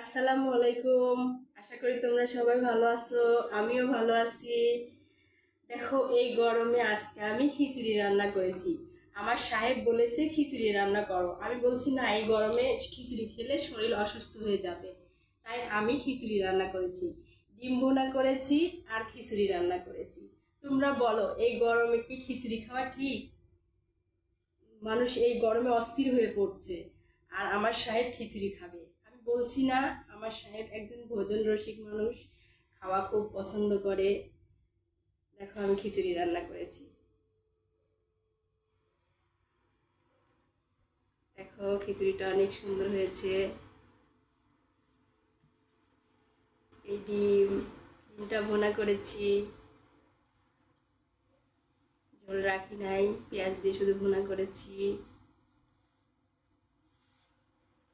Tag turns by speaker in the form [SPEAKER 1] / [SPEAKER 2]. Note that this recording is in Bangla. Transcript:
[SPEAKER 1] আসসালামু আলাইকুম। আশা করি তোমরা সবাই ভালো আছো। আমিও ভালো আছি। দেখো, এই গরমে আজকে আমি খিচুড়ি রান্না করেছি। আমার সাহেব বলেছে খিচুড়ি রান্না করো, আমি বলছি না, এই গরমে খিচুড়ি খেলে শরীর অসুস্থ হয়ে যাবে। তাই আমি খিচুড়ি রান্না করেছি, ডিম ভুনা করেছি আর খিচুড়ি রান্না করেছি। তোমরা বলো, এই গরমে কি খিচুড়ি খাওয়া ঠিক? মানুষ এই গরমে অস্থির হয়ে পড়ছে, আর আমার সাহেব খিচুড়ি খাবে। আমি বলছি না, আমার সাহেব একজন ভোজন রসিক মানুষ, খাওয়া খুব পছন্দ করে। দেখো, আমি খিচুড়ি রান্না করেছি। দেখো, খিচুড়িটা অনেক সুন্দর হয়েছে। এই ডিমটা ভুনা করেছি, ঝোল রাখি নাই, পেঁয়াজ দিয়ে শুধু ভুনা করেছি।